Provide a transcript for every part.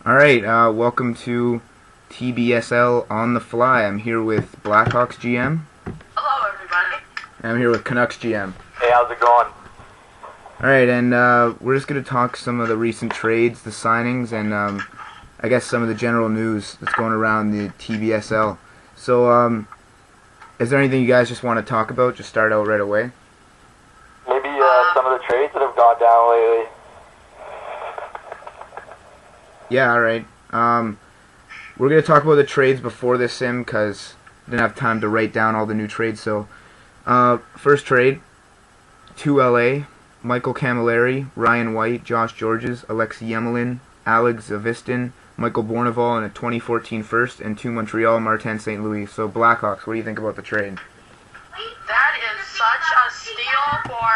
All right, welcome to TBSL on the fly. I'm here with Blackhawks GM. Hello, everybody. And I'm here with Canucks GM. Hey, how's it going? All right, and we're just going to talk some of the recent trades, the signings, and I guess some of the general news that's going around the TBSL. So, is there anything you guys just want to talk about? Just start out right away. Maybe some of the trades that have gone down lately. Yeah, all right. We're going to talk about the trades before this sim because I didn't have time to write down all the new trades. So, first trade, to LA, Michael Camilleri, Ryan White, Josh Georges, Alexei Yemelin, Alex Zavistin, Michael Bournival, and a 2014 first, and to Montreal, Martin St. Louis. So, Blackhawks, what do you think about the trade? That is such a steal for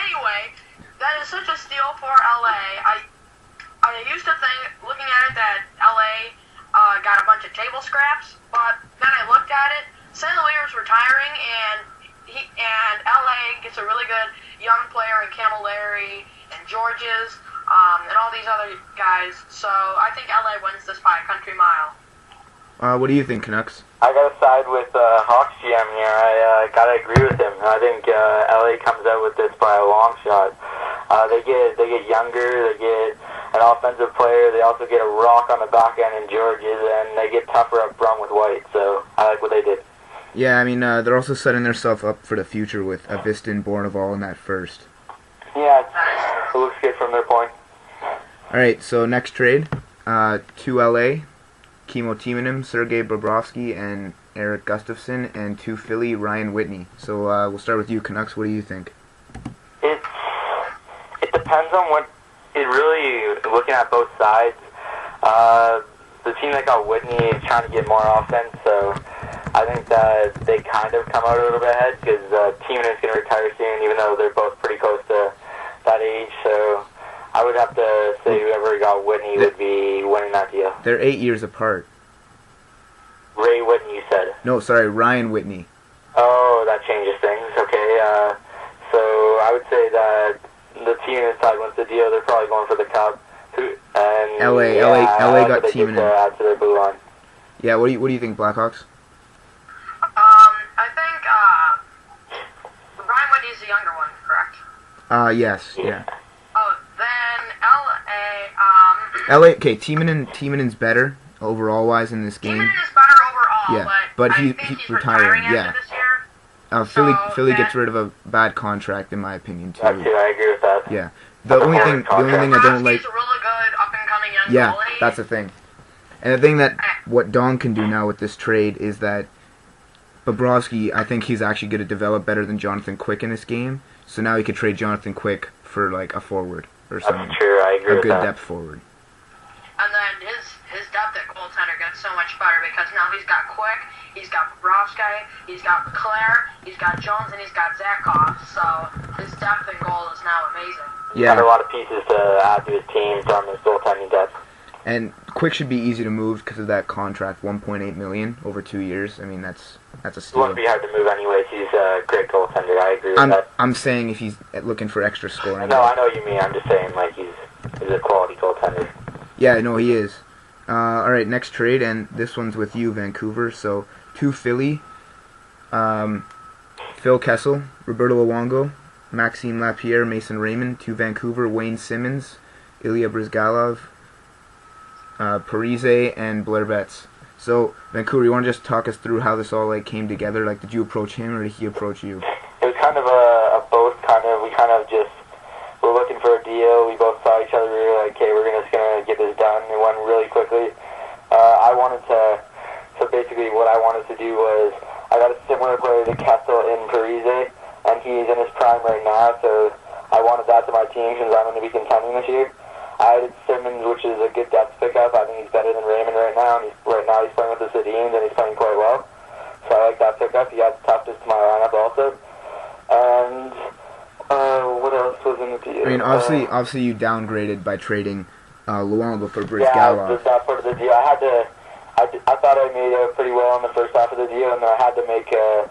Anyway, that is such a steal for LA. I used to think, looking at it, that LA got a bunch of table scraps, but then I looked at it. St. Louis was retiring, and LA gets a really good young player in Camilleri and Georges and all these other guys. So I think LA wins this by a country mile. What do you think, Canucks? I gotta side with Hawks GM here. I gotta agree with him. I think LA comes out with this by a long shot. They get younger. They get an offensive player. They also get a rock on the back end in Georges, and they get tougher up front with White. So I like what they did. Yeah, I mean, they're also setting themselves up for the future with Avistin, Bournival in that first. Yeah, it looks good from their point. All right, so next trade, to LA, Kimmo Timonen, Sergei Bobrovsky, and Eric Gustafsson, and to Philly, Ryan Whitney. So we'll start with you, Canucks. What do you think? It depends on what. It really, looking at both sides, the team that got Whitney is trying to get more offense, so I think that they kind of come out a little bit ahead because Timonen's going to retire soon, even though they're both pretty close to that age. So I would have to say whoever got Whitney would be winning that deal. They're 8 years apart. Ray Whitney, you said? No, sorry, Ryan Whitney. Oh, that changes things. Okay, so I would say that the Timonen side wins the deal. They're probably going for the Cup. And LA got Timonen. Add to their blue line. Yeah, what do you think, Blackhawks? I think Ryan Whitney's the younger one, correct? Yes, yeah. Oh, then LA, okay, Timonen's better overall wise in this game. Timonen is better overall, Yeah, but I he's think he's retiring, after yeah. this year. Philly So gets rid of a bad contract in my opinion too. That too, I agree with that. Yeah. The only thing I don't like. Bobrovsky's a really good up-and-coming young Yeah, goalie. that's the thing. And the thing that what Don can do now with this trade is that Bobrovsky, I think he's actually going to develop better than Jonathan Quick in this game. So now he could trade Jonathan Quick for like a forward or something. That's true, I agree A with good that. depth forward. And then his depth at goaltender gets so much better because now he's got Quick, he's got Bobrovsky, he's got McClare, he's got Jones, and he's got Zakov. So his depth in goal is now amazing. Yeah. Got a lot of pieces to add to his team from his goaltending depth. And Quick should be easy to move because of that contract, $1.8 million over 2 years. I mean, that's a It steal. wouldn't be hard to move anyways. He's a great goaltender. I agree with that. I'm saying if he's looking for extra scoring. No, I know what you mean. I'm just saying, like, he's a quality goaltender. Yeah, no, he is. All right, next trade, and this one's with you, Vancouver. So, to Philly, Phil Kessel, Roberto Luongo, Maxime Lapierre, Mason Raymond. To Vancouver, Wayne Simmons, Ilya Brizgalov, Parise, and Blair Betts. So, Vancouver, you want to just talk us through how this all like came together? Like, did you approach him or did he approach you? It was kind of a both kind of. We kind of just were looking for a deal. We both saw each other. We were like, okay, we're just gonna get this done. It went really quickly. I wanted to. So basically, what I wanted to do was I got a similar player to Kessel in Parise, and he's in his prime right now. So I wanted that to my team since I'm going to be contending this year. I added Simmons, which is a good depth pickup. I think he's better than Raymond right now. And he's playing with the Sedins, and he's playing quite well. So I like that pickup. He adds toughness to my lineup also. And what else was in the deal? I mean, obviously you downgraded by trading Luongo for Yeah, Brizgalov. just that part of the deal. I thought I made pretty well in the first half of the deal, and then I had to make a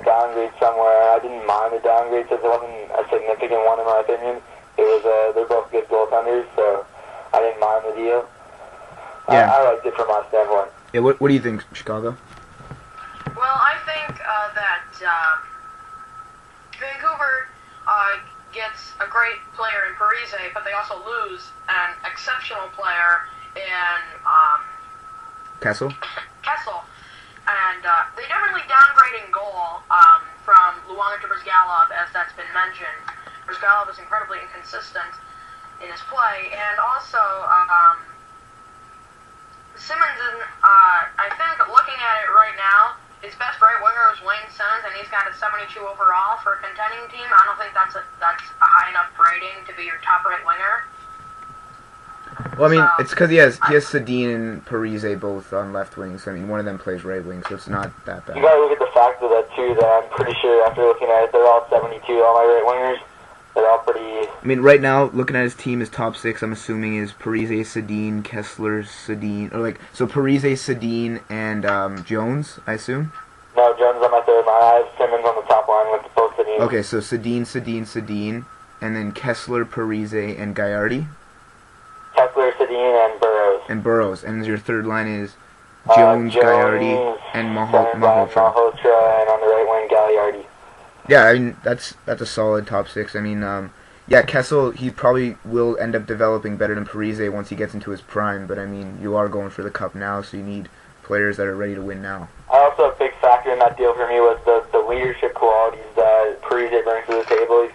downgrade somewhere. I didn't mind the downgrade since it wasn't a significant one in my opinion. they're both good goaltenders, so I didn't mind the deal. Yeah. I liked it from my standpoint. Yeah, what do you think, Chicago? Well, I think that Vancouver gets a great player in Parise, but they also lose an exceptional player in Kessel? Kessel. And they definitely downgraded goal from Luongo to Brizgalov, as that's been mentioned. Brizgalov is incredibly inconsistent in his play, and also Simmons is, I think, looking at it right now, his best right winger is Wayne Simmons, and he's got a 72 overall for a contending team. I don't think that's a high enough rating to be your top right winger. Well, I mean, So, it's because he has Sedin and Parise both on left wings. I mean, one of them plays right wing, so it's not that You bad. gotta look at the fact of that too. That I'm pretty sure after looking at it, they're all 72. All my right wingers, they're all pretty. I mean, right now, looking at his team, his top six, I'm assuming, is Parise, Sedin, Kessler, Sedin, or like, so Parise, Sedin, and Jones, I assume? No, Jones on my third line. I have Simmons on the top line with both of these. Okay, so Sedin, and then Kessler, Parise, and Gaiardi, Kessler, Sedin, and Burrows. and your third line is Jones, Gaiardi, and Malhotra. Malhotra, and on the right wing, Gagliardi. Yeah, I mean, that's a solid top six. I mean, yeah, Kessel, he probably will end up developing better than Parise once he gets into his prime, but I mean, you are going for the cup now, so you need players that are ready to win now. Also, a big factor in that deal for me was the leadership qualities that Parise brings to the table.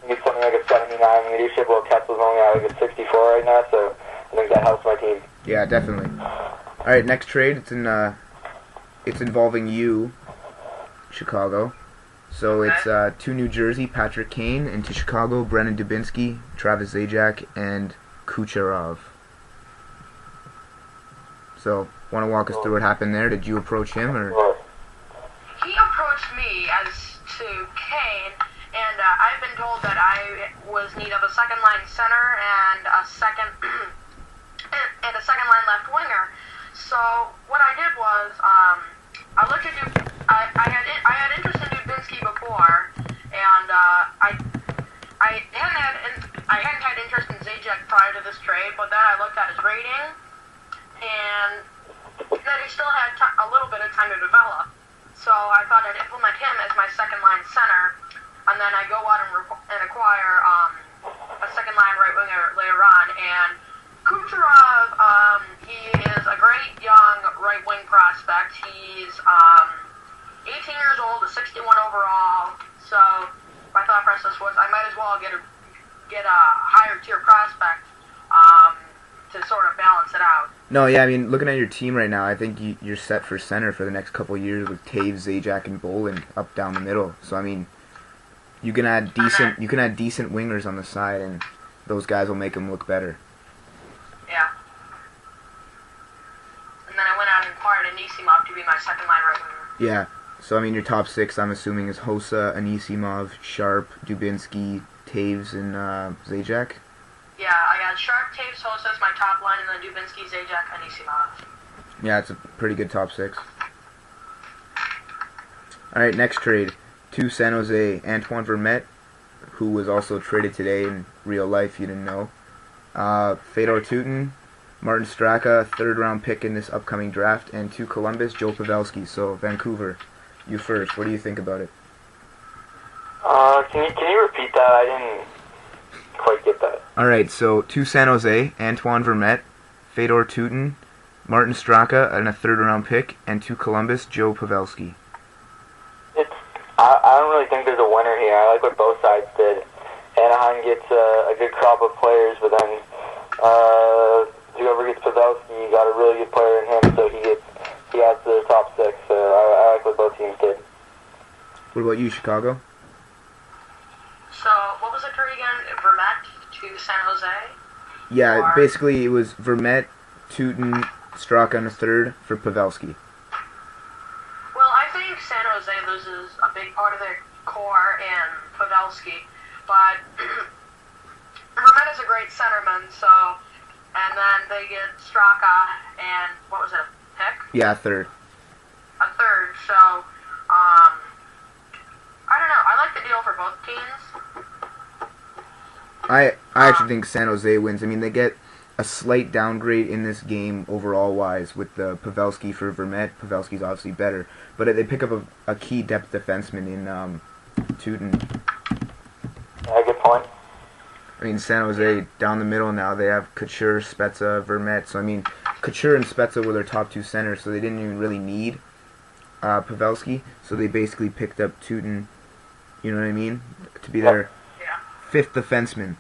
He's something like a 79 leadership, while Kessel's only at like a 64 right now, so I think that helps my team. Yeah, definitely. All right, next trade. It's involving you, Chicago. So it's to New Jersey, Patrick Kane, and to Chicago, Brennan Dubinsky, Travis Zajac, and Kucherov. So, want to walk us through what happened there? Did you approach him, or? he approached me as to Kane, and I've been told that I was in need of a second line center and a second line left winger. So what I did was I looked at I had interest in Dubinsky before, and I hadn't had interest in Zajac prior to this trade, but then I looked at his rating, and that he still had a little bit of time to develop. So I thought I'd implement him as my second line center, and then I go out and acquire a second line right winger later on. And Kucherov, he is a great young right wing prospect. He's 18 years old, a 61 overall. So my thought process was I might as well get a higher tier prospect to sort of balance it out. No, yeah, I mean, looking at your team right now, I think you're set for center for the next couple of years with Taves, Zajac, and Bolin up down the middle. So I mean, you can add decent wingers on the side, and those guys will make them look better. Yeah. And then I went out and acquired Anisimov to be my second line right winger. Yeah. So I mean, your top six, I'm assuming, is Hossa, Anisimov, Sharp, Dubinsky, Taves, and Zajac. Yeah, I got Sharp, Taves, Hossa as my top line, and then Dubinsky, Zajac, Anisimov. Yeah, it's a pretty good top six. All right, next trade. To San Jose, Antoine Vermette, who was also traded today in real life, you didn't know. Fedor Tutin, Martin Straka, third-round pick in this upcoming draft, and to Columbus, Joe Pavelski. So, Vancouver, you first. What do you think about it? Can you repeat that? I didn't quite get that. All right, so to San Jose, Antoine Vermette, Fedor Tutin, Martin Straka, and a third-round pick, and to Columbus, Joe Pavelski. I don't really think there's a winner here. I like what both sides did. Anaheim gets a good crop of players, but then whoever gets Pavelski got a really good player in him, so he adds to the top six. So I like what both teams did. What about you, Chicago? So, what was the trade again? Vermette to San Jose? Yeah, basically it was Vermette, Tutin, Straka on a third for Pavelski. Well, I think San Jose loses a big part of their core in Pavelski, but Vermette is a great centerman, so, and then they get Straka and, what was it, a pick? Yeah, third. A third, so, I don't know, I like the deal for both teams. I actually think San Jose wins. I mean, they get a slight downgrade in this game overall wise with the Pavelski for Vermette. Pavelski's obviously better, but they pick up a key depth defenseman in Teuton. Yeah, good point. I mean, San Jose down the middle now. They have Couture, Spezza, Vermette. So I mean, Couture and Spezza were their top two centers, so they didn't even really need Pavelski. So they basically picked up Teuton. You know what I mean? To be their fifth defenseman.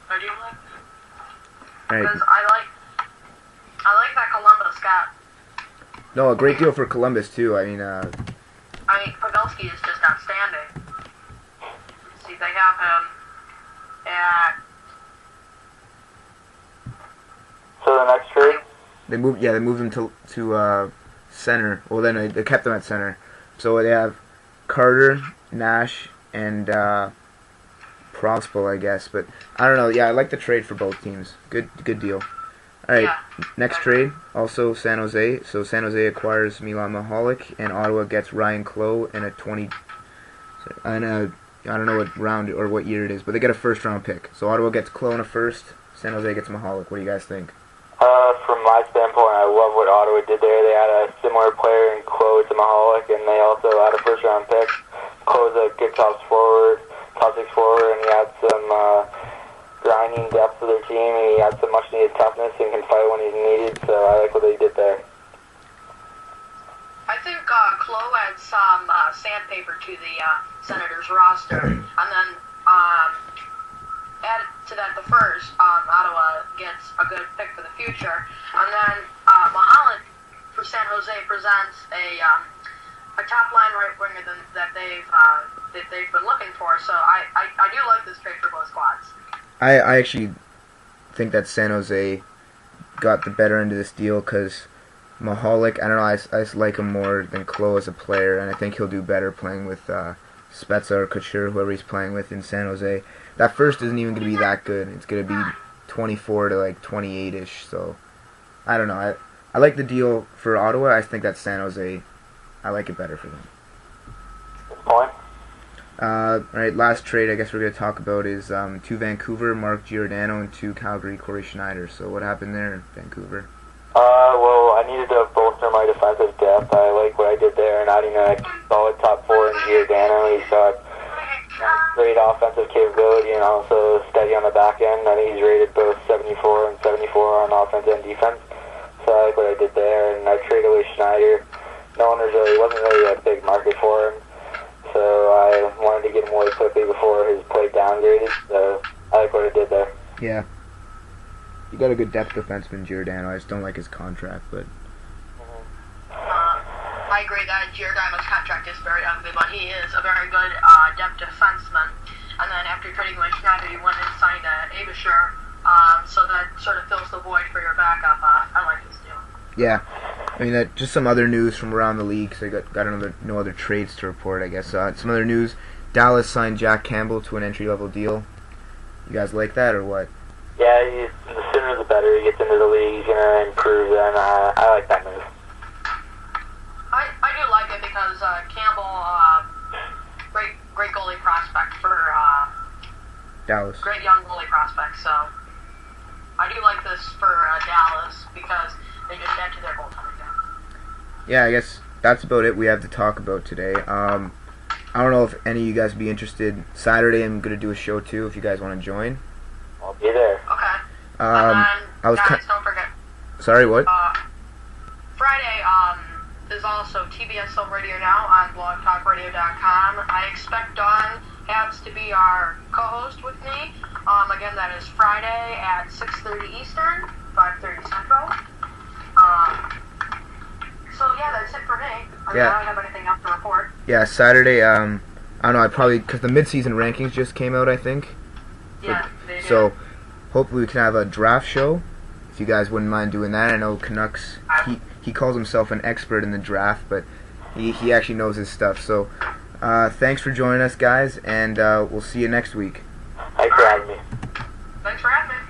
I do like. All right. Because I like that Columbus got. No, a great deal for Columbus too. I mean, Pavelski is just outstanding. See, they have him at. So the next trade? they moved him to center. Well, then they kept him at center. So they have Carter, Nash, and Prospel, I guess. But I don't know. Yeah, I like the trade for both teams. Good deal. All right, next trade, also San Jose. So San Jose acquires Milan Mahalik, and Ottawa gets Ryan Clough and a 20. And I don't know what round or what year it is, but they get a first-round pick. So Ottawa gets Clough in a first. San Jose gets Mahalik. What do you guys think? From my standpoint, I love what Ottawa did there. They had a similar player in Clough to Mahalik, and they also had a first-round pick. Clough's a good top six forward, and he had some grinding depth to their team. He had some much-needed toughness and can fight when he's needed, so I like what they did there. I think Clough adds some sandpaper to the Senators roster, and then add to that the first, Ottawa gets a good pick for the future, and then Mahalik for San Jose presents a top line right winger that they've been looking for. So I do like this trade for both squads. I actually think that San Jose got the better end of this deal because Mahalik, I don't know, I just like him more than Clough as a player, and I think he'll do better playing with Spezza or Couture, whoever he's playing with in San Jose. That first isn't even going to be that good. It's going to be 24 to like 28-ish, so I don't know. I like the deal for Ottawa. I think that San Jose, I like it better for them. Good point. Alright, last trade I guess we're going to talk about is to Vancouver, Mark Giordano, and to Calgary, Corey Schneider. So what happened there, Vancouver? Well, I needed to bolster my defensive depth. I like what I did there, and adding a solid top four in Giordano. He's got great offensive capability and also steady on the back end. I think he's rated both 74 and 74 on offense and defense. So I like what I did there, and I traded away Schneider. Wasn't really a big market for him, so I wanted to get him away quickly before his play downgraded. So I like what I did there. Yeah. You got a good depth defenseman, Giordano. I just don't like his contract, but I agree that Giordano's contract is very ugly, but he is a very good depth defenseman. And then after trading away Schneider, you went and signed Abisher, so that sort of fills the void for your backup. I like this deal. yeah. I mean, just some other news from around the league. So I got no other trades to report, I guess. Some other news: Dallas signed Jack Campbell to an entry-level deal. You guys like that or what? Yeah, the sooner the better he gets into the league. He's gonna improve. Then I like that move. I do like it because Campbell, great goalie prospect for Dallas. great young goalie prospect. So I do like this for Dallas because they just add to their goaltending depth. Yeah, I guess that's about it we have to talk about today. I don't know if any of you guys would be interested. Saturday I'm going to do a show too if you guys want to join. I'll be there. Okay. I was guys, don't forget. Sorry, what? Friday is also TBSL Radio Now on blogtalkradio.com. I expect Dawn Habs to be our co-host with me. Again, that is Friday at 6:30 Eastern, 5:30 Central. So yeah, that's it for me. I don't have anything else to report. Yeah, Saturday. I don't know. because the mid-season rankings just came out, I think. Yeah, they do. So hopefully we can have a draft show. If you guys wouldn't mind doing that, I know Canucks. He calls himself an expert in the draft, but he actually knows his stuff. So thanks for joining us, guys, and we'll see you next week. Thanks for having me. Thanks for having me.